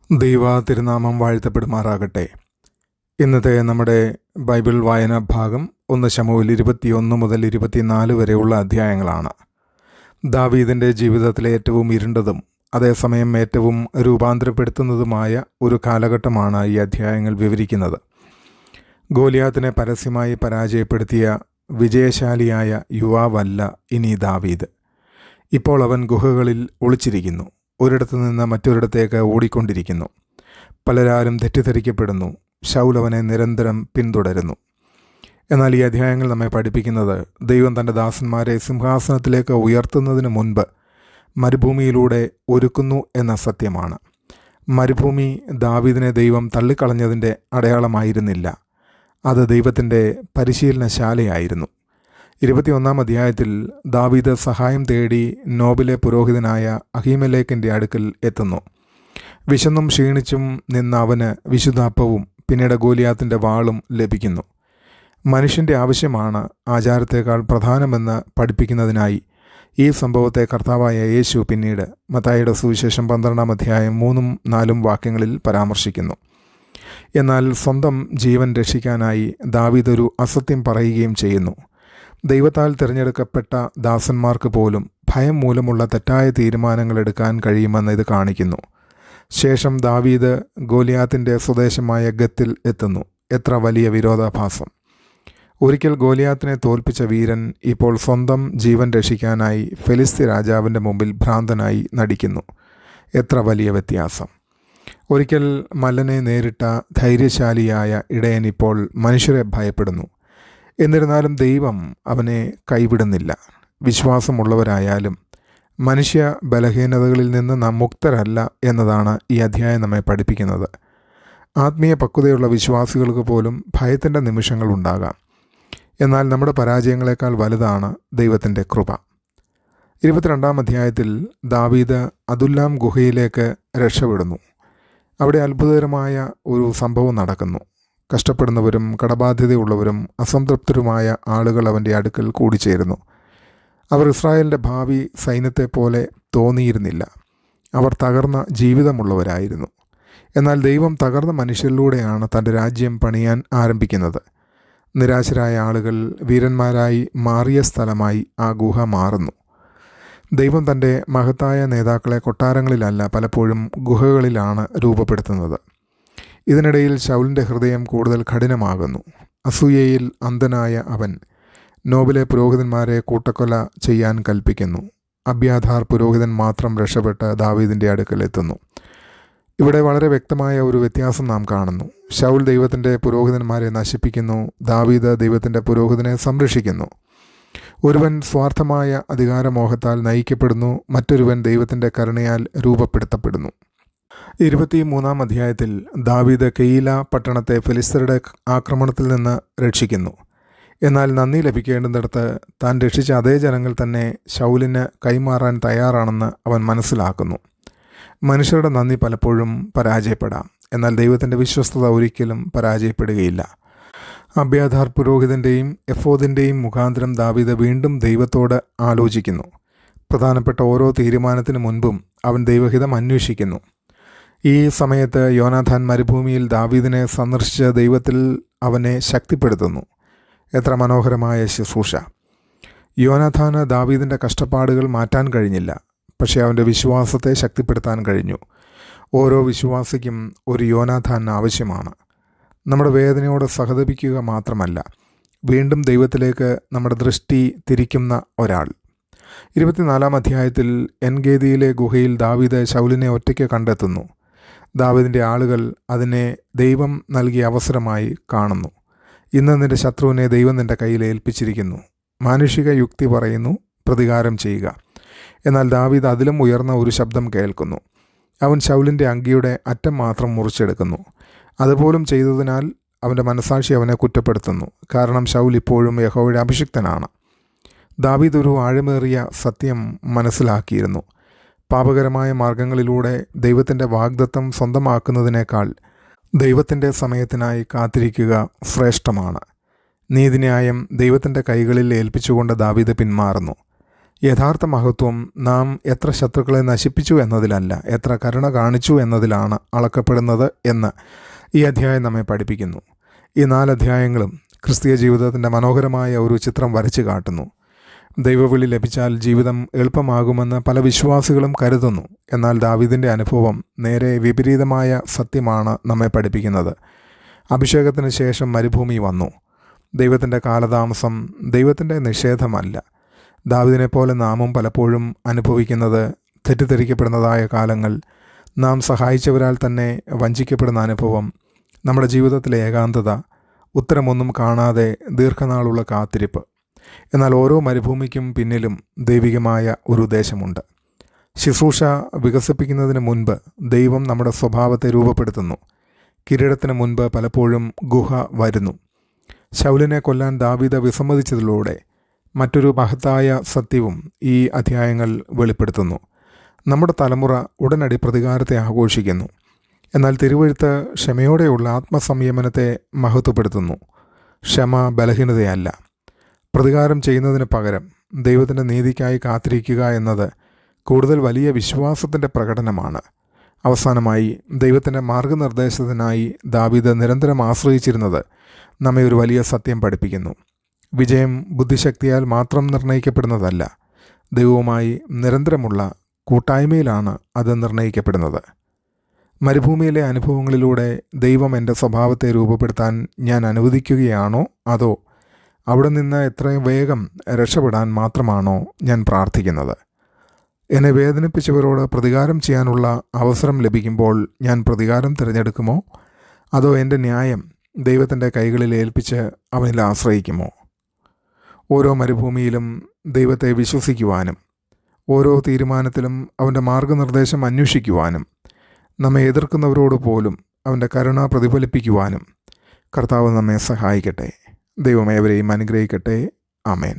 ദൈവ തിരുനാമം വാഴ്ത്തപ്പെടുമാറാകട്ടെ. ഇന്നത്തെ നമ്മുടെ ബൈബിൾ വായനാ ഭാഗം 1 ശമൂവേൽ 21 മുതൽ 24 വരെയുള്ള അധ്യായങ്ങളാണ്. ദാവീദിൻ്റെ ജീവിതത്തിലെ ഏറ്റവും ഇരുണ്ടതും അതേസമയം ഏറ്റവും രൂപാന്തരപ്പെടുത്തുന്നതുമായ ഒരു കാലഘട്ടമാണ് ഈ അധ്യായങ്ങൾ വിവരിക്കുന്നത്. ഗോലിയാത്തിനെ പരസ്യമായി പരാജയപ്പെടുത്തിയ വിജയശാലിയായ യുവാവല്ല ഇനി ദാവീദ്. ഇപ്പോൾ അവൻ ഗുഹകളിൽ ഒളിച്ചിരിക്കുന്നു. ഒരിടത്തു നിന്ന് മറ്റൊരിടത്തേക്ക് ഓടിക്കൊണ്ടിരിക്കുന്നു. പലരാലും തെറ്റിദ്ധരിക്കപ്പെടുന്നു. ശൗൽ അവനെ നിരന്തരം പിന്തുടരുന്നു. എന്നാൽ ഈ അധ്യായങ്ങൾ നമ്മെ പഠിപ്പിക്കുന്നത് ദൈവം തൻ്റെ ദാസന്മാരെ സിംഹാസനത്തിലേക്ക് ഉയർത്തുന്നതിന് മുൻപ് മരുഭൂമിയിലൂടെ ഒരുക്കുന്നു എന്ന സത്യമാണ്. മരുഭൂമി ദാവീദിനെ ദൈവം തള്ളിക്കളഞ്ഞതിൻ്റെ അടയാളമായിരുന്നില്ല. അത് ദൈവത്തിൻ്റെ പരിശീലനശാലയായിരുന്നു. 21 അധ്യായത്തിൽ ദാവീദ് സഹായം തേടി നോബിലെ പുരോഹിതനായ അഹീമേലെക്കിൻ്റെ അടുക്കൽ എത്തുന്നു. വിശന്നും ക്ഷീണിച്ചും നിന്ന അവന് വിശുദ്ധാപ്പവും പിന്നീട് ഗോലിയാത്തിൻ്റെ വാളും ലഭിക്കുന്നു. മനുഷ്യൻ്റെ ആവശ്യമാണ് ആചാരത്തേക്കാൾ പ്രധാനമെന്ന് പഠിപ്പിക്കുന്നതിനായി ഈ സംഭവത്തെ കർത്താവായ യേശു പിന്നീട് മത്തായിയുടെ സുവിശേഷം 12 അധ്യായം 3-4 വാക്യങ്ങളിൽ പരാമർശിക്കുന്നു. എന്നാൽ സ്വന്തം ജീവൻ രക്ഷിക്കാനായി ദാവീദ് ഒരു അസത്യം പറയുകയും ചെയ്യുന്നു. ദൈവത്താൽ തിരഞ്ഞെടുക്കപ്പെട്ട ദാസന്മാർക്ക് പോലും ഭയം മൂലമുള്ള തെറ്റായ തീരുമാനങ്ങൾ എടുക്കാൻ കഴിയുമെന്ന് ഇത് കാണിക്കുന്നു. ശേഷം ദാവീദ് ഗോലിയാത്തിൻ്റെ സ്വദേശമായ ഗത്തിൽ എത്തുന്നു. എത്ര വലിയ വിരോധാഭാസം! ഒരിക്കൽ ഗോലിയാത്തിനെ തോൽപ്പിച്ച വീരൻ ഇപ്പോൾ സ്വന്തം ജീവൻ രക്ഷിക്കാനായി ഫെലിസ്ത്യ രാജാവിൻ്റെ മുമ്പിൽ ഭ്രാന്തനായി നടിക്കുന്നു. എത്ര വലിയ വ്യത്യാസം! ഒരിക്കൽ മല്ലനെ നേരിട്ട ധൈര്യശാലിയായ ഇടയൻ ഇപ്പോൾ മനുഷ്യരെ ഭയപ്പെടുന്നു. എന്നിരുന്നാലും ദൈവം അവനെ കൈവിടുന്നില്ല. വിശ്വാസമുള്ളവരായാലും മനുഷ്യ ബലഹീനതകളിൽ നിന്ന് നാം മുക്തരല്ല എന്നതാണ് ഈ അധ്യായം നമ്മെ പഠിപ്പിക്കുന്നത്. ആത്മീയ പക്വതയുള്ള വിശ്വാസികൾക്ക് പോലും ഭയത്തിൻ്റെ നിമിഷങ്ങൾ ഉണ്ടാകാം. എന്നാൽ നമ്മുടെ പരാജയങ്ങളെക്കാൾ വലുതാണ് ദൈവത്തിൻ്റെ കൃപ. 22 അധ്യായത്തിൽ ദാവീദ് അദുല്ലാം ഗുഹയിലേക്ക് രക്ഷപ്പെടുന്നു. അവിടെ അത്ഭുതകരമായ ഒരു സംഭവം നടക്കുന്നു. കഷ്ടപ്പെടുന്നവരും കടബാധ്യതയുള്ളവരും അസംതൃപ്തരുമായ ആളുകൾ അവൻ്റെ അടുക്കൽ കൂടിച്ചേരുന്നു. അവർ ഇസ്രായേലിൻ്റെ ഭാവി സൈന്യത്തെപ്പോലെ തോന്നിയിരുന്നില്ല. അവർ തകർന്ന ജീവിതമുള്ളവരായിരുന്നു. എന്നാൽ ദൈവം തകർന്ന മനുഷ്യരിലൂടെയാണ് തൻ്റെ രാജ്യം പണിയാൻ ആരംഭിക്കുന്നത്. നിരാശരായ ആളുകൾ വീരന്മാരായി മാറിയ സ്ഥലമായി ആ ഗുഹ മാറുന്നു. ദൈവം തൻ്റെ മഹത്തായ നേതാക്കളെ കൊട്ടാരങ്ങളിലല്ല, പലപ്പോഴും ഗുഹകളിലാണ് രൂപപ്പെടുത്തുന്നത്. ഇതിനിടയിൽ ശൗലിൻ്റെ ഹൃദയം കൂടുതൽ കഠിനമാകുന്നു. അസൂയയിൽ അന്ധനായ അവൻ നോബിലെ പുരോഹിതന്മാരെ കൂട്ടക്കൊല ചെയ്യാൻ കൽപ്പിക്കുന്നു. അബ്യാഥാർ പുരോഹിതൻ മാത്രം രക്ഷപ്പെട്ട് ദാവീദിൻ്റെ അടുക്കൽ എത്തുന്നു. ഇവിടെ വളരെ വ്യക്തമായ ഒരു വ്യത്യാസം നാം കാണുന്നു. ശൗൽ ദൈവത്തിൻ്റെ പുരോഹിതന്മാരെ നശിപ്പിക്കുന്നു. ദാവീദ് ദൈവത്തിൻ്റെ പുരോഹിതനെ സംരക്ഷിക്കുന്നു. ഒരുവൻ സ്വാർത്ഥമായ അധികാരമോഹത്താൽ നയിക്കപ്പെടുന്നു. മറ്റൊരുവൻ ദൈവത്തിൻ്റെ കരുണയാൽ രൂപപ്പെടുത്തപ്പെടുന്നു. 23 അധ്യായത്തിൽ ദാവീദ് കെയില പട്ടണത്തെ ഫെലിസ്ത്യരുടെ ആക്രമണത്തിൽ നിന്ന് രക്ഷിക്കുന്നു. എന്നാൽ നന്ദി ലഭിക്കേണ്ടുന്നിടത്ത് താൻ രക്ഷിച്ച അതേ ജനങ്ങൾ തന്നെ ശൗലിന് കൈമാറാൻ തയ്യാറാണെന്ന് അവൻ മനസ്സിലാക്കുന്നു. മനുഷ്യരുടെ നന്ദി പലപ്പോഴും പരാജയപ്പെടാം, എന്നാൽ ദൈവത്തിൻ്റെ വിശ്വസ്തത ഒരിക്കലും പരാജയപ്പെടുകയില്ല. അബ്യാഥാർ പുരോഹിതൻ്റെയും എഫോദിൻ്റെയും മുഖാന്തരം ദാവീദ് വീണ്ടും ദൈവത്തോട് ആലോചിക്കുന്നു. പ്രധാനപ്പെട്ട ഓരോ തീരുമാനത്തിനു മുൻപും അവൻ ദൈവഹിതം അന്വേഷിക്കുന്നു. ഈ സമയത്ത് യോനാഥാൻ മരുഭൂമിയിൽ ദാവീദിനെ സന്ദർശിച്ച ദൈവത്തിൽ അവനെ ശക്തിപ്പെടുത്തുന്നു. എത്ര മനോഹരമായ ശുശ്രൂഷ! യോനാഥാന് ദാവീദിൻ്റെ കഷ്ടപ്പാടുകൾ മാറ്റാൻ കഴിഞ്ഞില്ല, പക്ഷേ അവൻ്റെ വിശ്വാസത്തെ ശക്തിപ്പെടുത്താൻ കഴിഞ്ഞു. ഓരോ വിശ്വാസിക്കും ഒരു യോനാഥാൻ ആവശ്യമാണ്. നമ്മുടെ വേദനയോട് സഹതപിക്കുക മാത്രമല്ല, വീണ്ടും ദൈവത്തിലേക്ക് നമ്മുടെ ദൃഷ്ടി തിരിക്കുന്ന ഒരാൾ. 24 അധ്യായത്തിൽ എൻഗേദിയിലെ ഗുഹയിൽ ദാവീദ് ശൗലിനെ ഒറ്റയ്ക്ക് കണ്ടെത്തുന്നു. ദാവീദിൻ്റെ ആളുകൾ അതിനെ ദൈവം നൽകിയ അവസരമായി കാണുന്നു. ഇന്ന് നിൻ്റെ ശത്രുവിനെ ദൈവം നിൻ്റെ കയ്യിൽ ഏൽപ്പിച്ചിരിക്കുന്നു. മാനുഷിക യുക്തി പറയുന്നു പ്രതികാരം ചെയ്യുക. എന്നാൽ ദാവീദ് അതിലും ഉയർന്ന ഒരു ശബ്ദം കേൾക്കുന്നു. അവൻ ശൗലിൻ്റെ അങ്കിയുടെ അറ്റം മാത്രം മുറിച്ചെടുക്കുന്നു. അതുപോലും ചെയ്തതിനാൽ അവൻ്റെ മനസാക്ഷി അവനെ കുറ്റപ്പെടുത്തുന്നു. കാരണം ശൗൽ ഇപ്പോഴും യഹോവയുടെ അഭിഷിക്തനാണ്. ദാവീദ് ഒരു ആഴമേറിയ സത്യം മനസ്സിലാക്കിയിരുന്നു. പാപകരമായ മാർഗങ്ങളിലൂടെ ദൈവത്തിൻ്റെ വാഗ്ദത്തം സ്വന്തമാക്കുന്നതിനേക്കാൾ ദൈവത്തിൻ്റെ സമയത്തിനായി കാത്തിരിക്കുക ശ്രേഷ്ഠമാണ്. നീതിന്യായം ദൈവത്തിൻ്റെ കൈകളിൽ ഏൽപ്പിച്ചുകൊണ്ട് ദാവീദ് പിന്മാറുന്നു. യഥാർത്ഥ മഹത്വം നാം എത്ര ശത്രുക്കളെ നശിപ്പിച്ചു എന്നതിലല്ല, എത്ര കരുണ കാണിച്ചു എന്നതിലാണ് അളക്കപ്പെടുന്നത് എന്ന് ഈ അധ്യായം നമ്മെ പഠിപ്പിക്കുന്നു. ഈ 4 അധ്യായങ്ങളും ക്രിസ്തീയ ജീവിതത്തിൻ്റെ മനോഹരമായ ഒരു ചിത്രം വരച്ചു കാട്ടുന്നു. ദൈവവിളി ലഭിച്ചാൽ ജീവിതം എളുപ്പമാകുമെന്ന് പല വിശ്വാസികളും കരുതുന്നു. എന്നാൽ ദാവീദിൻ്റെ അനുഭവം നേരെ വിപരീതമായ സത്യമാണ് നമ്മെ പഠിപ്പിക്കുന്നത്. അഭിഷേകത്തിന് ശേഷം മരുഭൂമി വന്നു. ദൈവത്തിൻ്റെ കാലതാമസം ദൈവത്തിൻ്റെ നിഷേധമല്ല. ദാവീദിനെപ്പോലെ നാമും പലപ്പോഴും അനുഭവിക്കുന്നത് തെറ്റിദ്ധരിക്കപ്പെടുന്നതായ കാലങ്ങൾ, നാം സഹായിച്ചവരാൽ തന്നെ വഞ്ചിക്കപ്പെടുന്ന അനുഭവം, നമ്മുടെ ജീവിതത്തിലെ ഏകാന്തത, ഉത്തരമൊന്നും കാണാതെ ദീർഘനാളുള്ള കാത്തിരിപ്പ്. എന്നാൽ ഓരോ മരുഭൂമിക്കും പിന്നിലും ദൈവികമായ ഒരു ഉദ്ദേശമുണ്ട്. ശുശ്രൂഷ വികസിപ്പിക്കുന്നതിന് മുൻപ് ദൈവം നമ്മുടെ സ്വഭാവത്തെ രൂപപ്പെടുത്തുന്നു. കിരീടത്തിന് മുൻപ് പലപ്പോഴും ഗുഹ വരുന്നു. ശൗലിനെ കൊല്ലാൻ ദാവീദ് വിസമ്മതിച്ചതിലൂടെ മറ്റൊരു മഹത്തായ സത്യവും ഈ അധ്യായങ്ങൾ വെളിപ്പെടുത്തുന്നു. നമ്മുടെ തലമുറ ഉടനടി പ്രതികാരത്തെ ആഘോഷിക്കുന്നു. എന്നാൽ തിരുവെഴുത്ത് ക്ഷമയോടെയുള്ള ആത്മസംയമനത്തെ മഹത്വപ്പെടുത്തുന്നു. ക്ഷമ ബലഹീനതയല്ല. പ്രതികാരം ചെയ്യുന്നതിന് പകരം ദൈവത്തിൻ്റെ നീതിക്കായി കാത്തിരിക്കുക എന്നത് കൂടുതൽ വലിയ വിശ്വാസത്തിൻ്റെ പ്രകടനമാണ്. അവസാനമായി, ദൈവത്തിൻ്റെ മാർഗനിർദ്ദേശത്തിനായി ദാവീദ് നിരന്തരം ആശ്രയിച്ചിരുന്നത് നമ്മെ ഒരു വലിയ സത്യം പഠിപ്പിക്കുന്നു. വിജയം ബുദ്ധിശക്തിയാൽ മാത്രം നിർണ്ണയിക്കപ്പെടുന്നതല്ല, ദൈവവുമായി നിരന്തരമുള്ള കൂട്ടായ്മയിലാണ് അത് നിർണ്ണയിക്കപ്പെടുന്നത്. മരുഭൂമിയിലെ അനുഭവങ്ങളിലൂടെ ദൈവം എൻ്റെ സ്വഭാവത്തെ രൂപപ്പെടുത്താൻ ഞാൻ അനുവദിക്കുകയാണോ, അതോ അവിടെ നിന്ന് എത്രയും വേഗം രക്ഷപ്പെടാൻ മാത്രമാണോ ഞാൻ പ്രാർത്ഥിക്കുന്നത്? എന്നെ വേദനിപ്പിച്ചവരോട് പ്രതികാരം ചെയ്യാനുള്ള അവസരം ലഭിക്കുമ്പോൾ ഞാൻ പ്രതികാരം തിരഞ്ഞെടുക്കുമോ, അതോ എൻ്റെ ന്യായം ദൈവത്തിൻ്റെ കൈകളിൽ ഏൽപ്പിച്ച് അവനിൽ ആശ്രയിക്കുമോ? ഓരോ മരുഭൂമിയിലും ദൈവത്തെ വിശ്വസിക്കുവാനും ഓരോ തീരുമാനത്തിലും അവൻ്റെ മാർഗനിർദ്ദേശം അന്വേഷിക്കുവാനും നമ്മെ എതിർക്കുന്നവരോട് പോലും അവൻ്റെ കരുണ പ്രതിഫലിപ്പിക്കുവാനും കർത്താവ് നമ്മെ സഹായിക്കട്ടെ. ദൈവം ഏവരെയും അനുഗ്രഹിക്കട്ടെ. ആമേൻ.